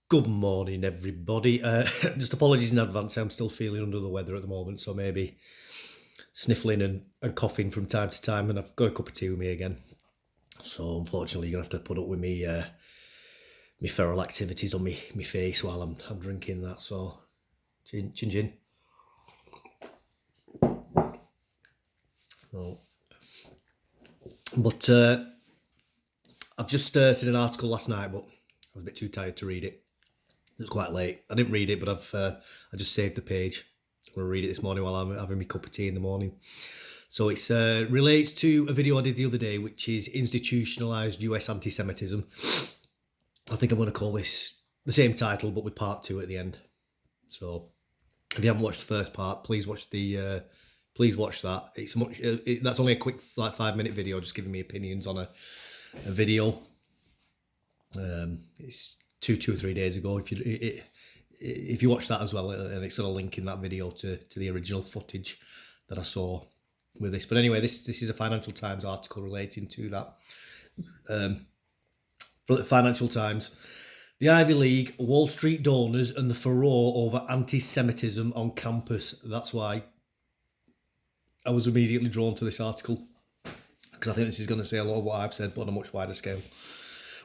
Good morning, everybody. Just apologies in advance. I'm still feeling under the weather at the moment, so maybe sniffling and coughing from time to time. And I've got a cup of tea with me again. So unfortunately, you're gonna have to put up with me, me feral activities on me face while I'm drinking that. So, chin chin. Oh. But I've just seen an article last night, but I was a bit too tired to read it. It was quite late. I didn't read it, but I just saved the page. I'm going to read it this morning while I'm having my cup of tea in the morning. So it relates to a video I did the other day, which is institutionalized US anti-Semitism. I think I'm going to call this the same title, but with part 2 at the end. So if you haven't watched the first part, please watch please watch that. It's much. That's only a quick 5-minute video, just giving me opinions on a video. It's 2 or 3 days ago. If you watch that as well, and it's sort of linking that video to the original footage that I saw with this. But anyway, this is a Financial Times article relating to that. For the Financial Times, the Ivy League, Wall Street donors, and the furore over anti-Semitism on campus. That's why I was immediately drawn to this article, because I think this is going to say a lot of what I've said, but on a much wider scale.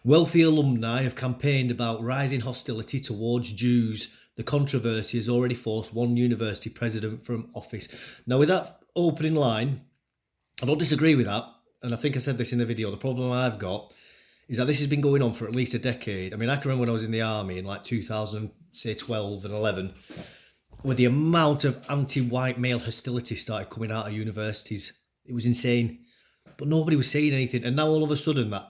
Wealthy alumni have campaigned about rising hostility towards Jews. The controversy has already forced one university president from office. Now, with that opening line, I don't disagree with that. And I think I said this in the video. The problem I've got is that this has been going on for at least a decade. I mean, I can remember when I was in the army in like 2012 and 11, where the amount of anti-white male hostility started coming out of universities. It was insane. But nobody was saying anything. And now all of a sudden that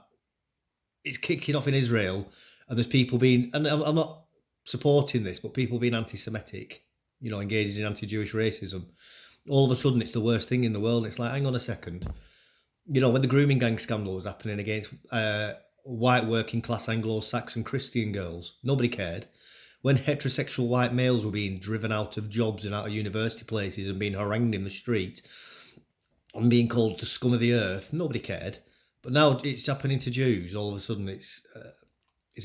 it's kicking off in Israel, and there's people being, and I'm not supporting this, but people being anti-Semitic, engaged in anti-Jewish racism. All of a sudden, it's the worst thing in the world. It's like, hang on a second. When the grooming gang scandal was happening against white working class Anglo-Saxon Christian girls, nobody cared. When heterosexual white males were being driven out of jobs and out of university places and being harangued in the street and being called the scum of the earth, nobody cared. But now it's happening to Jews. All of a sudden, it's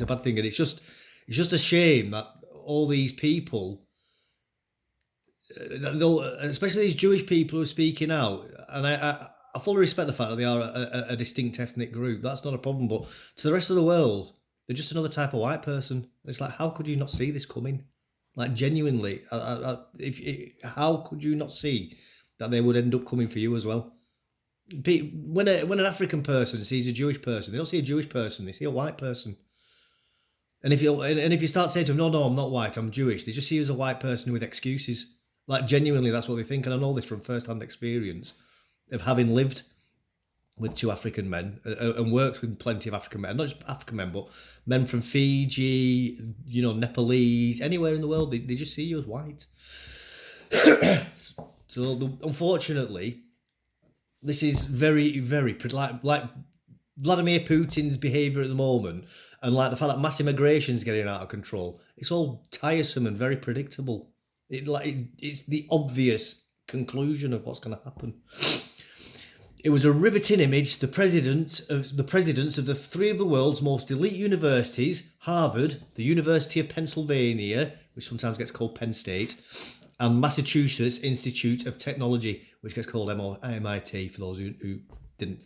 a bad thing, and it's just a shame that all these people, especially these Jewish people who are speaking out, and I fully respect the fact that they are a distinct ethnic group. That's not a problem. But to the rest of the world, they're just another type of white person. It's like, how could you not see this coming? Like, genuinely, how could you not see that they would end up coming for you as well? When an African person sees a Jewish person, they don't see a Jewish person; they see a white person. And if you start saying to them, "No, I'm not white, I'm Jewish," they just see you as a white person with excuses. Like, genuinely, that's what they think. And I know this from first-hand experience of having lived with 2 African men and worked with plenty of African men, not just African men, but men from Fiji, Nepalese, anywhere in the world. They just see you as white. So unfortunately, this is very, very like Vladimir Putin's behaviour at the moment, and like the fact that mass immigration is getting out of control. It's all tiresome and very predictable. It's the obvious conclusion of what's going to happen. It was a riveting image. The presidents of the 3 of the world's most elite universities, Harvard, the University of Pennsylvania, which sometimes gets called Penn State, and Massachusetts Institute of Technology, which gets called MIT for those who didn't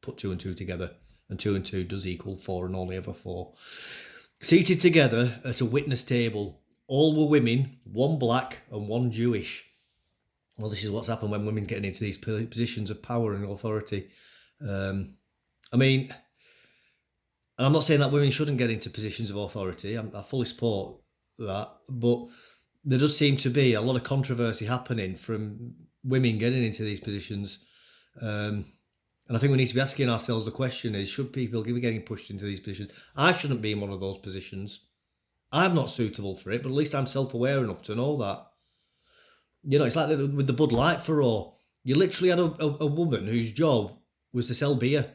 put 2 and 2 together. And 2 and 2 does equal 4 and only ever 4. Seated together at a witness table. All were women, 1 black and 1 Jewish. Well, this is what's happened when women getting into these positions of power and authority. I mean, and I'm not saying that women shouldn't get into positions of authority. I fully support that. But there does seem to be a lot of controversy happening from women getting into these positions. And I think we need to be asking ourselves the question is, should people be getting pushed into these positions? I shouldn't be in one of those positions. I'm not suitable for it, but at least I'm self-aware enough to know that. It's like with the Bud Light furore. You literally had a woman whose job was to sell beer.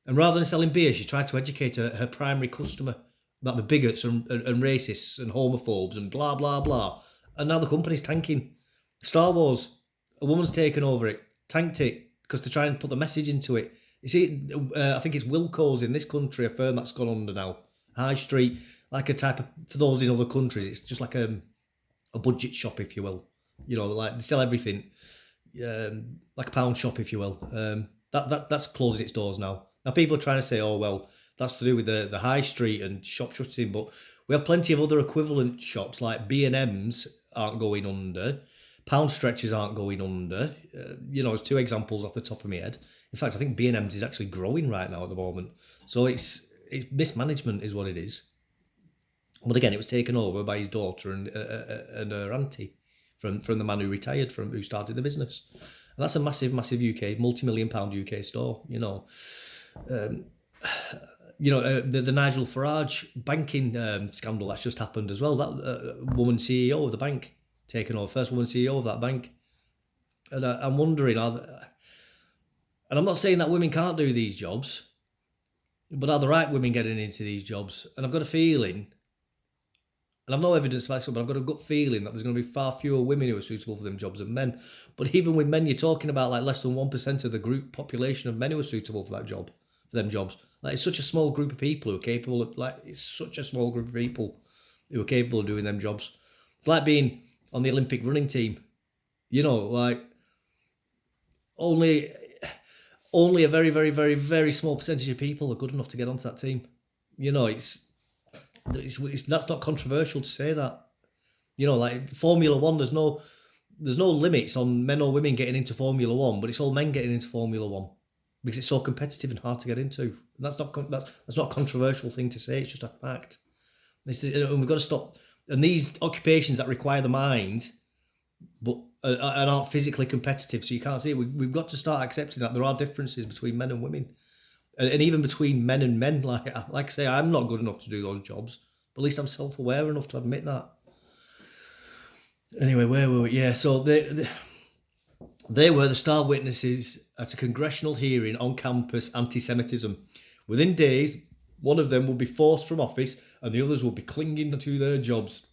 And rather than selling beer, she tried to educate her primary customer about the bigots and racists and homophobes and blah, blah, blah. And now the company's tanking. Star Wars, a woman's taken over it, tanked it, because they're trying to put the message into it. You see, I think it's Wilco's in this country, a firm that's gone under now. High Street, like a type of, for those in other countries, it's just like a budget shop, if you will. You know, like they sell everything, like a pound shop, if you will. That's closing its doors now. Now people are trying to say, oh well, that's to do with the high street and shop shutting, but we have plenty of other equivalent shops like B&M's aren't going under, pound stretchers aren't going under. You know, there's two examples off the top of my head. In fact, I think B&M's is actually growing right now at the moment. So it's mismanagement is what it is. But again, it was taken over by his daughter and her auntie from the man who retired who started the business. And that's a massive, massive UK, multi-million pound UK store. You know, the Nigel Farage banking scandal that's just happened as well. That woman CEO of the bank taken over, first woman CEO of that bank. And I'm wondering, and I'm not saying that women can't do these jobs, but are the right women getting into these jobs? And I've got a feeling, and I've no evidence of that, but I've got a gut feeling that there's going to be far fewer women who are suitable for them jobs than men. But even with men, you're talking about like less than 1% of the group population of men who are suitable for that job, for them jobs. Like it's such a small group of people who are capable of, like it's such a small group of people who are capable of doing them jobs. It's like being on the Olympic running team. You know, like only a very, very, very, very small percentage of people are good enough to get onto that team. You know, it's that's not controversial to say that. You know, like Formula One, there's no limits on men or women getting into Formula One, but it's all men getting into Formula One because it's so competitive and hard to get into. And that's not a controversial thing to say. It's just a fact. And we've got to stop. And these occupations that require the mind, but and aren't physically competitive, so you can't see it. We've got to start accepting that there are differences between men and women. And even between men and men, like I say, I'm not good enough to do those jobs, but at least I'm self-aware enough to admit that. Anyway, where were we? Yeah, so they were the star witnesses at a congressional hearing on campus anti-Semitism. Within days, one of them would be forced from office and the others would be clinging to their jobs.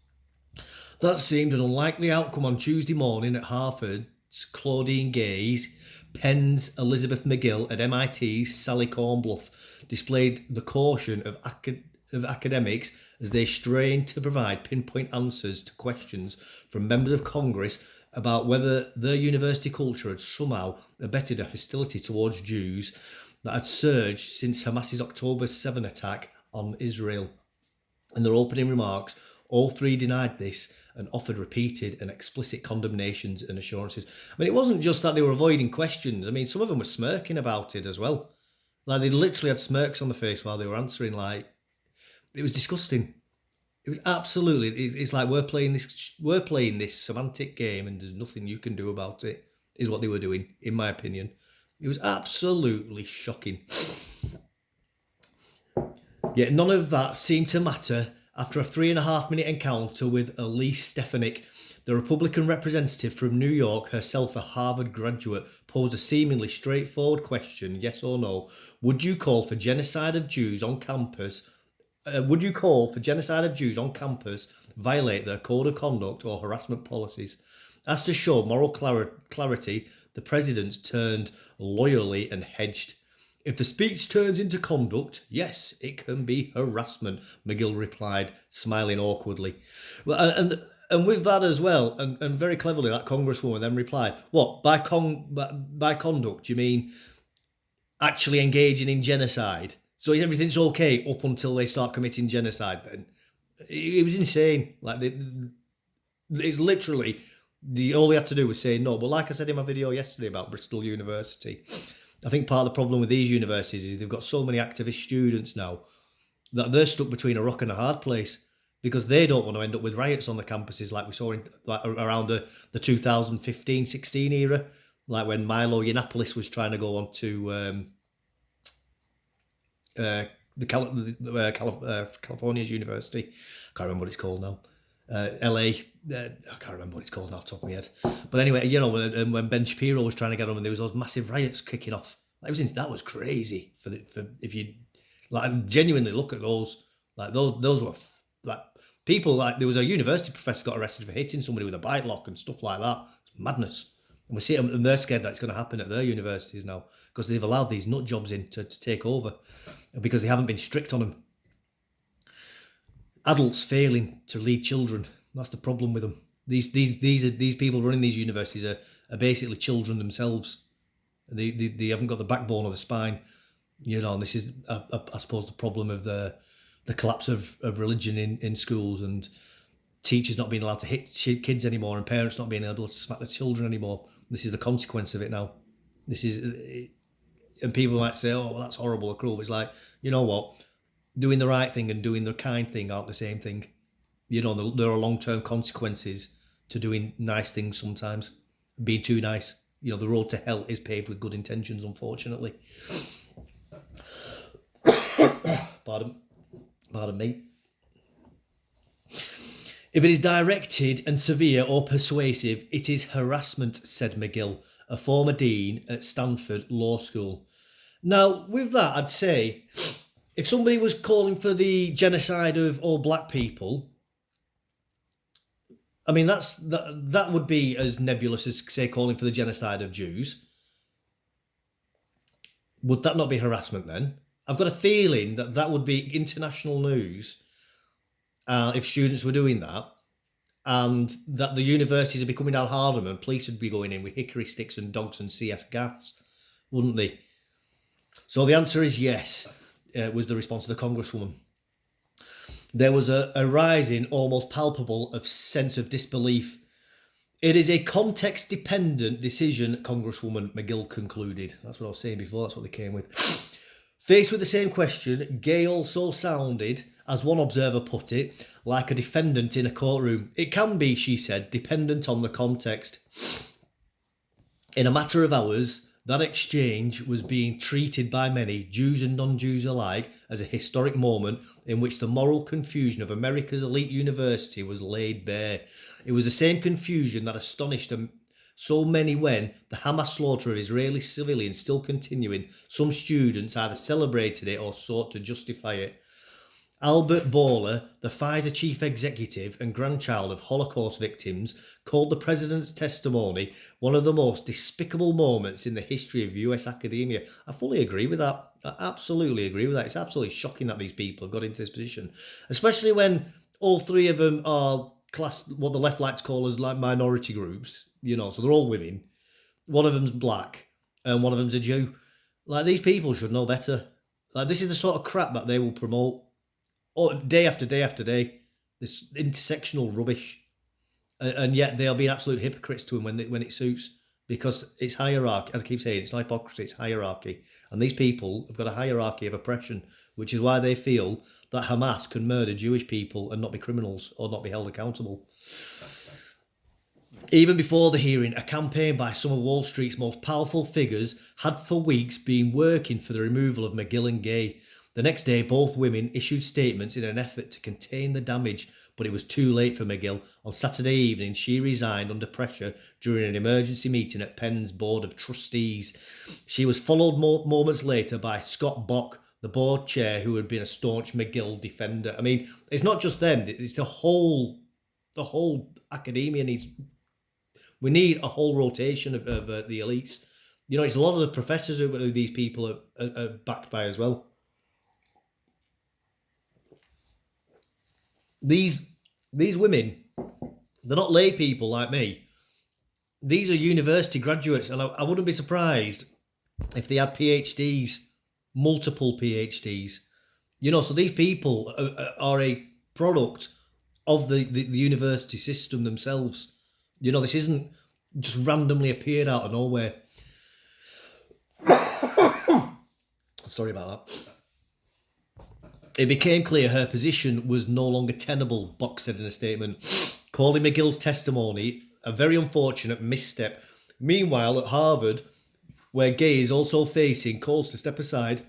That seemed an unlikely outcome on Tuesday morning at Harvard's Claudine Gay's, Penn's Elizabeth McGill, and MIT's Sally Cornbluth displayed the caution of academics as they strained to provide pinpoint answers to questions from members of Congress about whether their university culture had somehow abetted a hostility towards Jews that had surged since Hamas's October 7 attack on Israel. In their opening remarks, all three denied this and offered repeated and explicit condemnations and assurances. I mean, it wasn't just that they were avoiding questions. I mean, some of them were smirking about it as well. Like, they literally had smirks on the face while they were answering. Like, it was disgusting. It was absolutely. It's like we're playing this semantic game, and there's nothing you can do about it. Is what they were doing, in my opinion. It was absolutely shocking. Yet none of that seemed to matter after a 3.5-minute encounter with Elise Stefanik. The Republican representative from New York, herself a Harvard graduate, posed a seemingly straightforward question, yes or no. Would you call for genocide of Jews on campus? Violate their code of conduct or harassment policies? As to show moral clarity, the president turned loyally and hedged. If the speech turns into conduct, yes, it can be harassment, McGill replied, smiling awkwardly. Well, and with that as well, and very cleverly, that congresswoman then replied, what, by conduct, you mean actually engaging in genocide? So everything's okay up until they start committing genocide then? It was insane. Like, it's literally, all they had to do was say no. But like I said in my video yesterday about Bristol University, I think part of the problem with these universities is they've got so many activist students now that they're stuck between a rock and a hard place because they don't want to end up with riots on the campuses like we saw around the 2015-16 era, like when Milo Yiannopoulos was trying to go on to California's university. I can't remember what it's called now. LA, I can't remember what it's called off the top of my head. But anyway, you know, when Ben Shapiro was trying to get on, and there was those massive riots kicking off. That was crazy. For if you like genuinely look at those, like those were like people, like there was a university professor got arrested for hitting somebody with a bike lock and stuff like that. It's madness. And we see them, and they're scared that it's going to happen at their universities now because they've allowed these nut jobs in to take over because they haven't been strict on them. adults failing to lead children. That's the problem with them. These people running these universities are basically children themselves. They haven't got the backbone or the spine, and this is I suppose the problem of the collapse of religion in schools, and teachers not being allowed to hit kids anymore, and parents not being able to smack their children anymore. This is the consequence of it now. This is, and people might say, "Oh, well, that's horrible or cruel." But it's like, you know what? Doing the right thing and doing the kind thing aren't the same thing. There are long-term consequences to doing nice things sometimes. Being too nice. The road to hell is paved with good intentions, unfortunately. Pardon me. If it is directed and severe or persuasive, it is harassment, said McGill, a former dean at Stanford Law School. Now, with that, I'd say, if somebody was calling for the genocide of all black people, I mean, that would be as nebulous as, say, calling for the genocide of Jews. Would that not be harassment then? I've got a feeling that would be international news if students were doing that, and that the universities would be coming down harder and police would be going in with hickory sticks and dogs and CS gas, wouldn't they? So the answer is yes, was the response of the Congresswoman. There was a rising, almost palpable, sense of disbelief. It is a context-dependent decision, Congresswoman McGill concluded. That's what I was saying before, that's what they came with. Faced with the same question, Gay also sounded, as one observer put it, like a defendant in a courtroom. It can be, she said, dependent on the context. In a matter of hours, that exchange was being treated by many, Jews and non-Jews alike, as a historic moment in which the moral confusion of America's elite university was laid bare. It was the same confusion that astonished so many when, the Hamas slaughter of Israeli civilians still continuing, some students either celebrated it or sought to justify it. Albert Bourla, the Pfizer chief executive and grandchild of Holocaust victims, called the president's testimony one of the most despicable moments in the history of US academia. I fully agree with that. I absolutely agree with that. It's absolutely shocking that these people have got into this position, especially when all three of them are classed what the left likes to call as like minority groups, so they're all women. One of them's black and one of them's a Jew. Like, these people should know better. Like, this is the sort of crap that they will promote day after day after day, this intersectional rubbish, and yet they'll be absolute hypocrites to him when it suits, because it's hierarchy. As I keep saying, it's not hypocrisy, it's hierarchy, and these people have got a hierarchy of oppression, which is why they feel that Hamas can murder Jewish people and not be criminals or not be held accountable. Even before the hearing, a campaign by some of Wall Street's most powerful figures had for weeks been working for the removal of McGill and Gay. The next day, both women issued statements in an effort to contain the damage, but it was too late for McGill. On Saturday evening, she resigned under pressure during an emergency meeting at Penn's Board of Trustees. She was followed moments later by Scott Bock, the board chair, who had been a staunch McGill defender. I mean, it's not just them, it's the whole academia needs... We need a whole rotation of the elites. It's a lot of the professors who these people are backed by as well. These women, they're not lay people like me. These are university graduates, and I wouldn't be surprised if they had PhDs, multiple PhDs. So these people are a product of the university system themselves. This isn't just randomly appeared out of nowhere. Sorry about that. It became clear her position was no longer tenable, Bock said in a statement, calling McGill's testimony a very unfortunate misstep. Meanwhile, at Harvard, where Gay is also facing calls to step aside,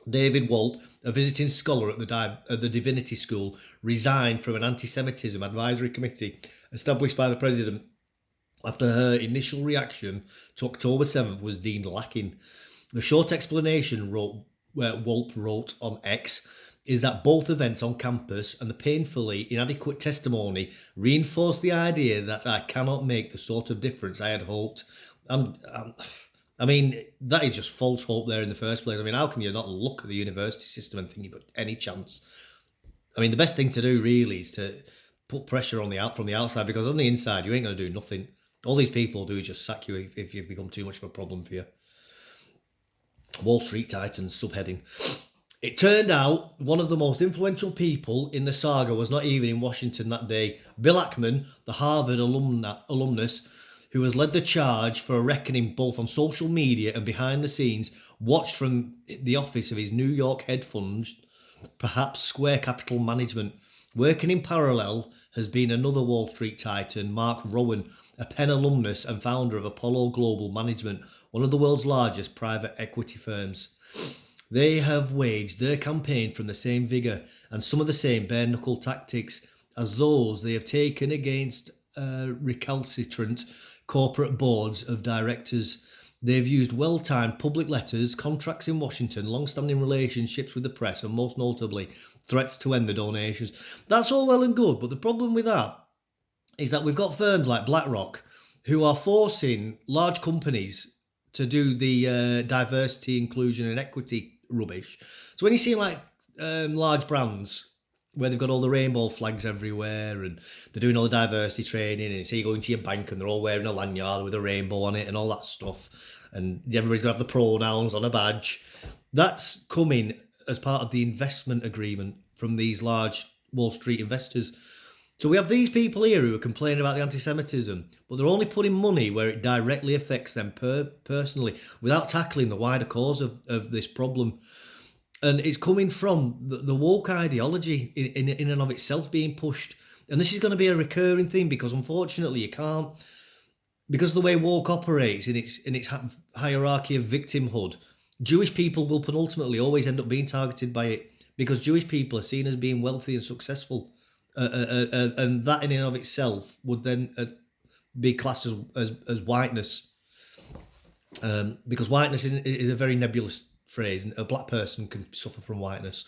David Wolpe, a visiting scholar at the Divinity School, resigned from an antisemitism advisory committee established by the president after her initial reaction to October 7th was deemed lacking. The short explanation, Wolpe wrote on X, is that both events on campus and the painfully inadequate testimony reinforced the idea that I cannot make the sort of difference I had hoped. I mean, that is just false hope there in the first place. I mean, how can you not look at the university system and think you've got any chance? I mean, the best thing to do really is to put pressure on from the outside, because on the inside you ain't going to do nothing. All these people do is just sack you if you've become too much of a problem for you. Wall Street Titans subheading. It turned out one of the most influential people in the saga was not even in Washington that day. Bill Ackman, the Harvard alumnus, who has led the charge for a reckoning both on social media and behind the scenes, watched from the office of his New York hedge fund, perhaps Square Capital Management. Working in parallel has been another Wall Street titan, Mark Rowan, a Penn alumnus and founder of Apollo Global Management, one of the world's largest private equity firms. They have waged their campaign from the same vigour and some of the same bare-knuckle tactics as those they have taken against recalcitrant corporate boards of directors. They've used well-timed public letters, contracts in Washington, long-standing relationships with the press, and most notably, threats to end the donations. That's all well and good, but the problem with that is that we've got firms like BlackRock who are forcing large companies to do the diversity, inclusion, and equity rubbish. So when you see like large brands where they've got all the rainbow flags everywhere and they're doing all the diversity training, and you see you go into your bank and they're all wearing a lanyard with a rainbow on it and all that stuff, and everybody's going to have the pronouns on a badge, that's coming as part of the investment agreement from these large Wall Street investors. So we have these people here who are complaining about the anti-Semitism, but they're only putting money where it directly affects them personally, without tackling the wider cause of this problem. And it's coming from the woke ideology in and of itself being pushed. And this is going to be a recurring theme, because unfortunately you can't, because of the way woke operates in its hierarchy of victimhood, Jewish people will ultimately always end up being targeted by it, because Jewish people are seen as being wealthy and successful. And that in and of itself would then be classed as whiteness, because whiteness is a very nebulous phrase, and a black person can suffer from whiteness.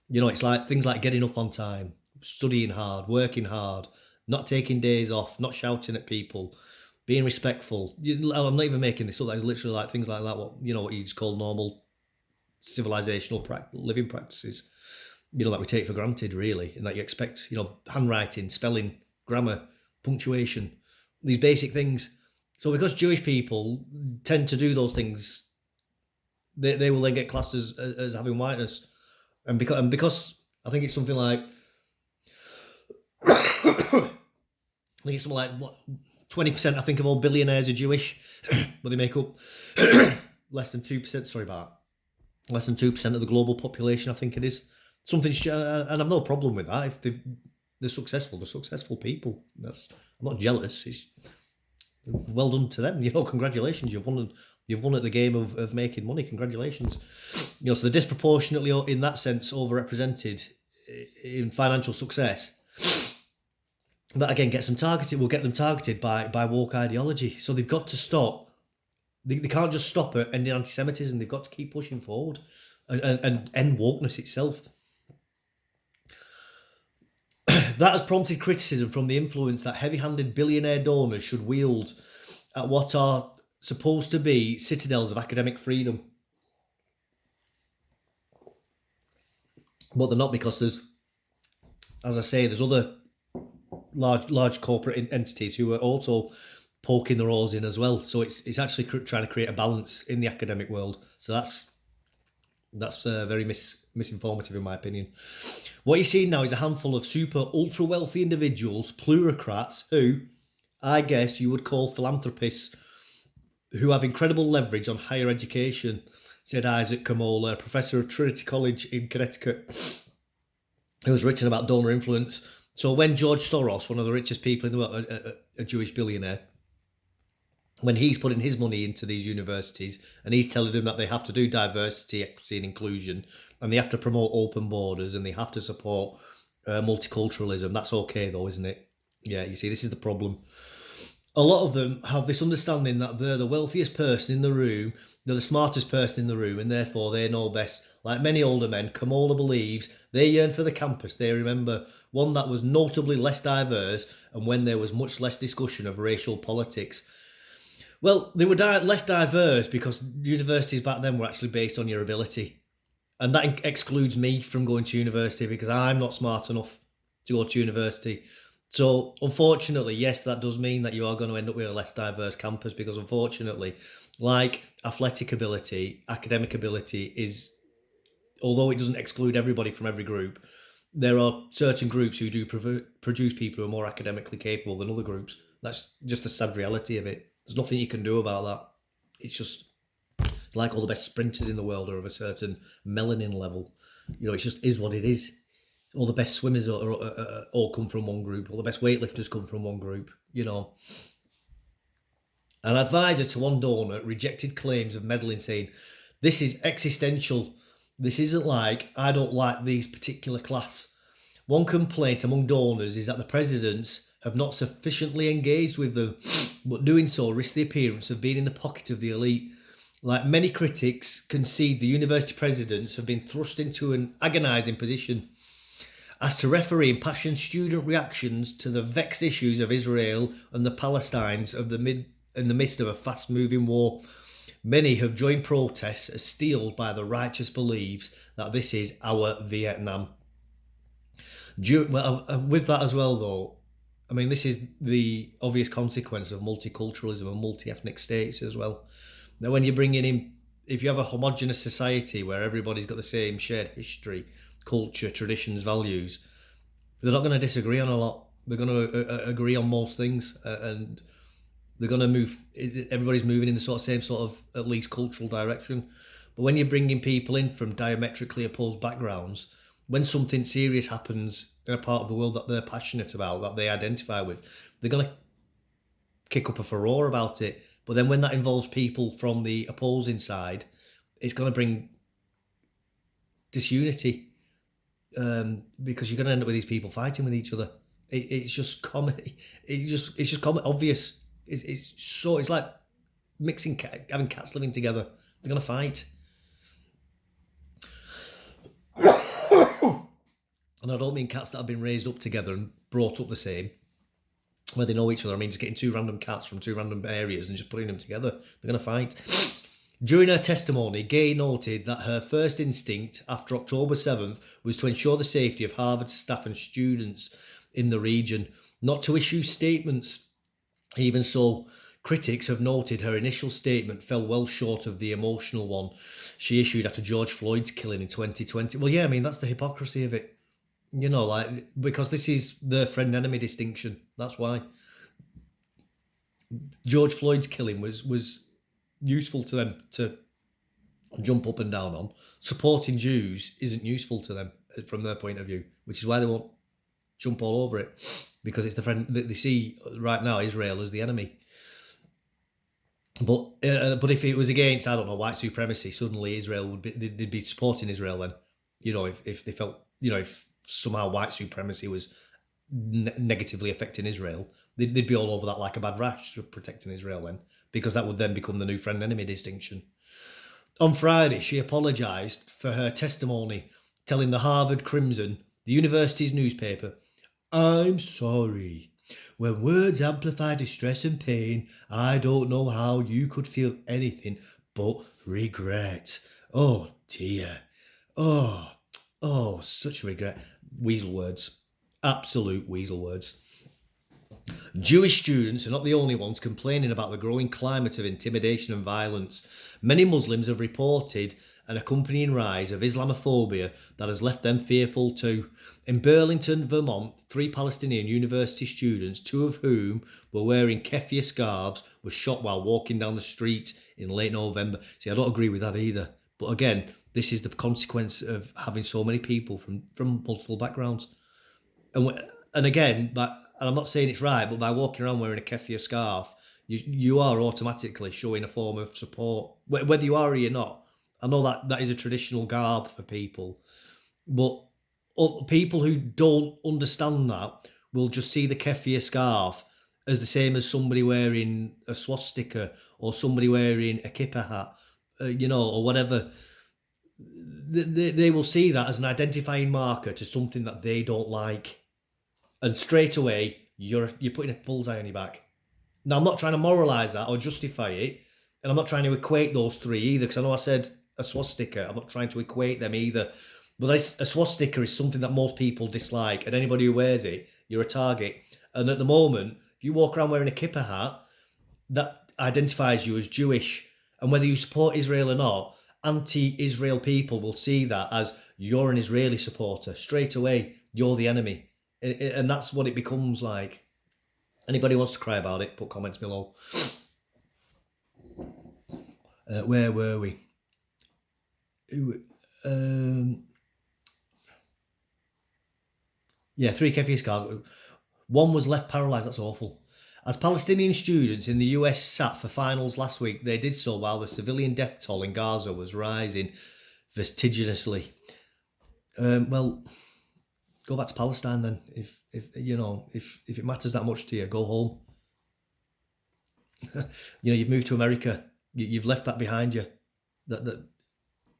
You know, it's like things like getting up on time, studying hard, working hard, not taking days off, not shouting at people, being respectful. I'm not even making this up. That is literally like things like that. What you just call normal civilizational living practices. That we take for granted, really, and that you expect, handwriting, spelling, grammar, punctuation, these basic things. So because Jewish people tend to do those things, they will then get classed as having whiteness. And because I think it's something like, I think it's something like, 20%, I think, of all billionaires are Jewish, but they make up less than 2%, less than 2% of the global population, I think it is. Something, and I've no problem with that. If they're successful people. I'm not jealous. It's well done to them. Congratulations. You've won at the game of making money. Congratulations. So they're disproportionately, in that sense, overrepresented in financial success. That again gets them targeted. Will get them targeted by woke ideology. So they've got to stop. They can't just stop at ending anti-Semitism. They've got to keep pushing forward and end wokeness itself. That has prompted criticism from the influence that heavy-handed billionaire donors should wield at what are supposed to be citadels of academic freedom. But they're not, because there's other large corporate entities who are also poking their oars in as well. So it's actually trying to create a balance in the academic world. So that's very misinformative in my opinion. What you're seeing now is a handful of super ultra wealthy individuals, plutocrats, who I guess you would call philanthropists, who have incredible leverage on higher education, said Isaac Kamola, professor of Trinity College in Connecticut, who has written about donor influence. So when George Soros, one of the richest people in the world, a Jewish billionaire, when he's putting his money into these universities and he's telling them that they have to do diversity, equity and inclusion, and they have to promote open borders, and they have to support multiculturalism, that's okay though, isn't it? Yeah, you see, this is the problem. A lot of them have this understanding that they're the wealthiest person in the room, they're the smartest person in the room, and therefore they know best. Like many older men, Kamola believes they yearn for the campus they remember, one that was notably less diverse and when there was much less discussion of racial politics. Well, they were less diverse because universities back then were actually based on your ability. And that excludes me from going to university because I'm not smart enough to go to university. So, unfortunately, yes, that does mean that you are going to end up with a less diverse campus because, unfortunately, like athletic ability, academic ability is, although it doesn't exclude everybody from every group, there are certain groups who do produce people who are more academically capable than other groups. That's just the sad reality of it. There's nothing you can do about that. It's like all the best sprinters in the world are of a certain melanin level. It just is what it is. All the best swimmers all come from one group. All the best weightlifters come from one group. An advisor to one donor rejected claims of meddling, saying, "This is existential. This isn't like, I don't like these particular class." One complaint among donors is that the presidents have not sufficiently engaged with them, but doing so risks the appearance of being in the pocket of the elite. Like many critics concede, the university presidents have been thrust into an agonising position. As to referee impassioned student reactions to the vexed issues of Israel and the Palestines in the midst of a fast-moving war, many have joined protests as steeled by the righteous beliefs that this is our Vietnam. With that as well, though, I mean, this is the obvious consequence of multiculturalism and multi-ethnic states as well. Now, when you're bringing in, if you have a homogenous society where everybody's got the same shared history, culture, traditions, values, they're not going to disagree on a lot. They're going to agree on most things, and they're going to move. Everybody's moving in the same sort of at least cultural direction. But when you're bringing people in from diametrically opposed backgrounds, when something serious happens in a part of the world that they're passionate about, that they identify with, they're going to kick up a furore about it. But then when that involves people from the opposing side, it's going to bring disunity, because you're going to end up with these people fighting with each other. It's just comedy. It's just obvious. It's like having cats living together. They're going to fight. And I don't mean cats that have been raised up together and brought up the same, where they know each other. I mean just getting two random cats from two random areas and just putting them together. They're going to fight. During her testimony, Gay noted that her first instinct after October 7th was to ensure the safety of Harvard staff and students in the region, not to issue statements. Even so, critics have noted her initial statement fell well short of the emotional one she issued after George Floyd's killing in 2020. Well, yeah, I mean, that's the hypocrisy of it. Because this is the friend-enemy distinction. That's why. George Floyd's killing was useful to them to jump up and down on. Supporting Jews isn't useful to them from their point of view, which is why they won't jump all over it, because it's the friend that they see right now, Israel, as the enemy. But if it was against, I don't know, white supremacy, suddenly Israel they'd be supporting Israel then. If they felt, if somehow white supremacy was negatively affecting Israel, they'd be all over that like a bad rash for protecting Israel then, because that would then become the new friend-enemy distinction. On Friday, she apologised for her testimony, telling the Harvard Crimson, the university's newspaper, "I'm sorry. When words amplify distress and pain, I don't know how you could feel anything but regret. Oh dear. Oh, such regret." Weasel words. Absolute weasel words. Jewish students are not the only ones complaining about the growing climate of intimidation and violence. Many Muslims have reported an accompanying rise of Islamophobia that has left them fearful too. In Burlington, Vermont, 3 Palestinian university students, 2 of whom were wearing keffiyeh scarves, were shot while walking down the street in late November. See, I don't agree with that either. But again, this is the consequence of having so many people from multiple backgrounds. And again, and I'm not saying it's right, but by walking around wearing a keffiyeh scarf, you are automatically showing a form of support, whether you are or you're not. I know that is a traditional garb for people, but people who don't understand that will just see the keffiyeh scarf as the same as somebody wearing a swastika or somebody wearing a kippah hat, or whatever. They will see that as an identifying marker to something that they don't like. And straight away, you're putting a bullseye on your back. Now, I'm not trying to moralise that or justify it, and I'm not trying to equate those 3 either, because I know I said a swastika. I'm not trying to equate them either. But a swastika is something that most people dislike, and anybody who wears it, you're a target. And at the moment, if you walk around wearing a kippah hat, that identifies you as Jewish. And whether you support Israel or not, anti-Israel people will see that as you're an Israeli supporter. Straight away, you're the enemy. And that's what it becomes like. Anybody wants to cry about it, put comments below. Where were we? Yeah, 3 Kefi's car. One was left paralysed. That's awful. As Palestinian students in the US sat for finals last week, they did so while the civilian death toll in Gaza was rising vertiginously. Well, go back to Palestine then. If it matters that much to you, go home. You've moved to America. You've left that behind you. That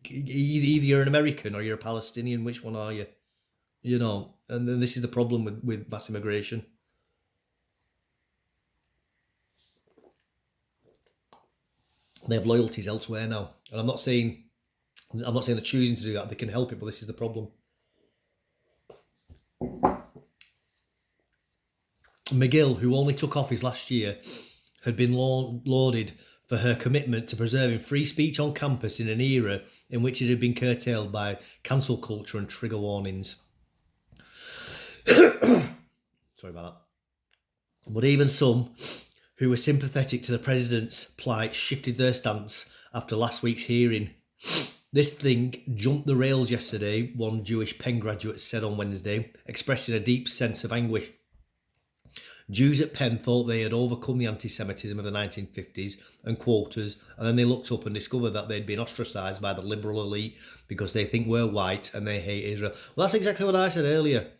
either you're an American or you're a Palestinian. Which one are you? And then this is the problem with mass immigration. They have loyalties elsewhere now, and I'm not saying they're choosing to do that. They can help it, but this is the problem. McGill, who only took office last year, had been lauded for her commitment to preserving free speech on campus in an era in which it had been curtailed by cancel culture and trigger warnings. Sorry about that. But even some who were sympathetic to the president's plight shifted their stance after last week's hearing. This thing jumped the rails yesterday, one Jewish Penn graduate said on Wednesday, expressing a deep sense of anguish. Jews at Penn thought they had overcome the antisemitism of the 1950s and quotas, and then they looked up and discovered that they'd been ostracised by the liberal elite because they think we're white and they hate Israel. Well, that's exactly what I said earlier.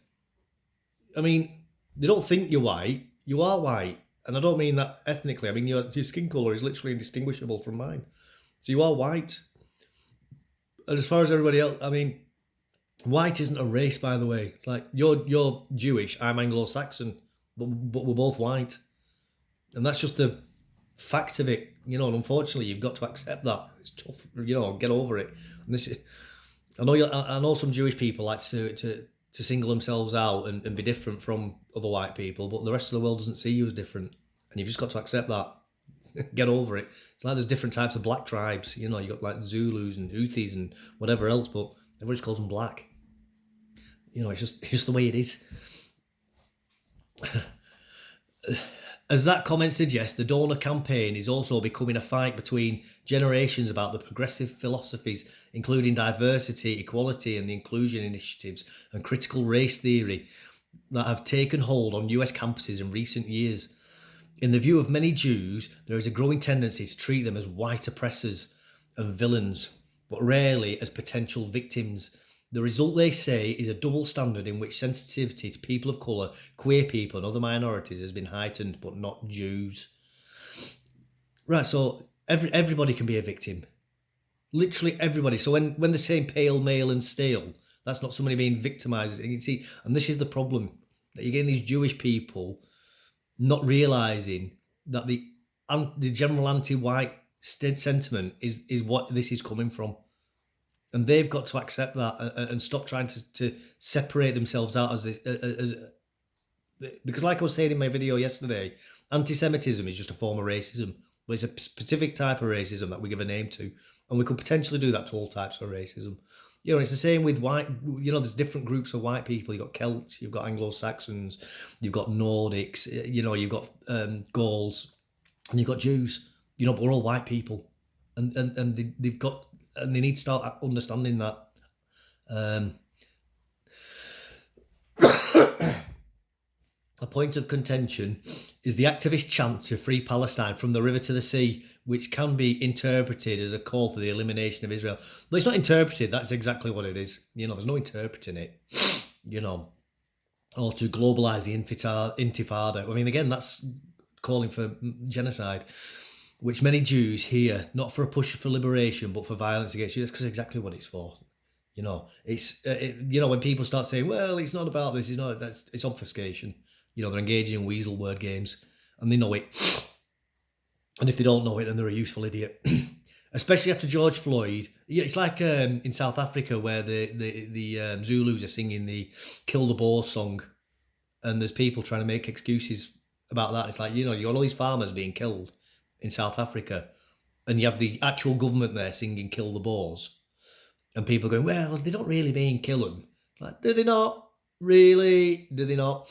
I mean, they don't think you're white. You are white. And I don't mean that ethnically. I mean, your skin colour is literally indistinguishable from mine. So you are white. And as far as everybody else, I mean, white isn't a race, by the way. It's like, you're Jewish, I'm Anglo-Saxon, but we're both white. And that's just the fact of it. And unfortunately, you've got to accept that. It's tough, get over it. And this is, I know some Jewish people like to single themselves out and be different from other white people, but the rest of the world doesn't see you as different, and you've just got to accept that. Get over it. It's like there's different types of black tribes. You got like Zulus and Houthis and whatever else, but everybody just calls them black. It's just the way it is. As that comment suggests, the donor campaign is also becoming a fight between generations about the progressive philosophies, including diversity, equality, and the inclusion initiatives and critical race theory that have taken hold on US campuses in recent years. In the view of many Jews, there is a growing tendency to treat them as white oppressors and villains, but rarely as potential victims. The result, they say, is a double standard in which sensitivity to people of colour, queer people and other minorities has been heightened, but not Jews. Right, so everybody can be a victim. Literally everybody. So when they're saying pale, male and stale, that's not somebody being victimised. And you see, and this is the problem, that you're getting these Jewish people not realising that the general anti-white sentiment is what this is coming from. And they've got to accept that and stop trying to separate themselves out as this. Because like I was saying in my video yesterday, anti-Semitism is just a form of racism. But it's a specific type of racism that we give a name to. And we could potentially do that to all types of racism. It's the same with white, there's different groups of white people. You've got Celts, you've got Anglo-Saxons, you've got Nordics, you've got Gauls, and you've got Jews. But we're all white people. And they've got... And they need to start understanding that. A point of contention is the activist chant to free Palestine from the river to the sea, which can be interpreted as a call for the elimination of Israel. But it's not interpreted, that's exactly what it is. There's no interpreting it, or to globalise the intifada. I mean, again, that's calling for genocide, which many Jews hear, not for a push for liberation, but for violence against you. That's exactly what it's for. It's when people start saying, well, it's not about this, it's obfuscation. They're engaging in weasel word games, and they know it. And if they don't know it, then they're a useful idiot. especially after George Floyd. Yeah, it's like in South Africa where the Zulus are singing the "Kill the Boer" song, and there's people trying to make excuses about that. It's like, you got all these farmers being killed in South Africa, and you have the actual government there singing "Kill the Boers," and people going, "Well, they don't really mean kill them." Like, do they not? Really? Do they not?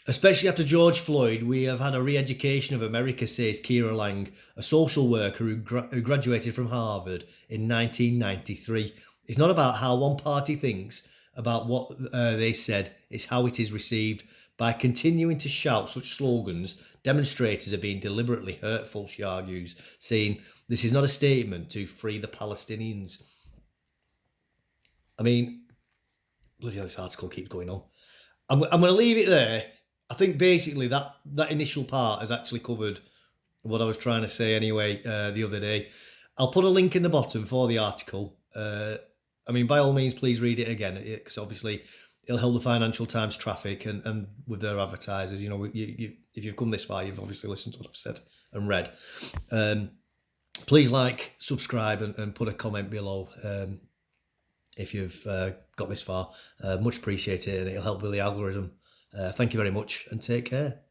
Especially after George Floyd, we have had a re-education of America, says Kira Lang, a social worker who graduated from Harvard in 1993. It's not about how one party thinks about what they said, it's how it is received. By continuing to shout such slogans, demonstrators are being deliberately hurtful, she argues, saying this is not a statement to free the Palestinians. I mean, bloody hell, this article keeps going on. I'm going to leave it there. I think basically that initial part has actually covered what I was trying to say anyway the other day. I'll put a link in the bottom for the article. I mean, by all means, please read it again, because obviously it'll help the Financial Times traffic and with their advertisers. If you've come this far, you've obviously listened to what I've said and read. Please like, subscribe, and put a comment below if you've got this far. Much appreciated, and it'll help with the algorithm. Thank you very much, and take care.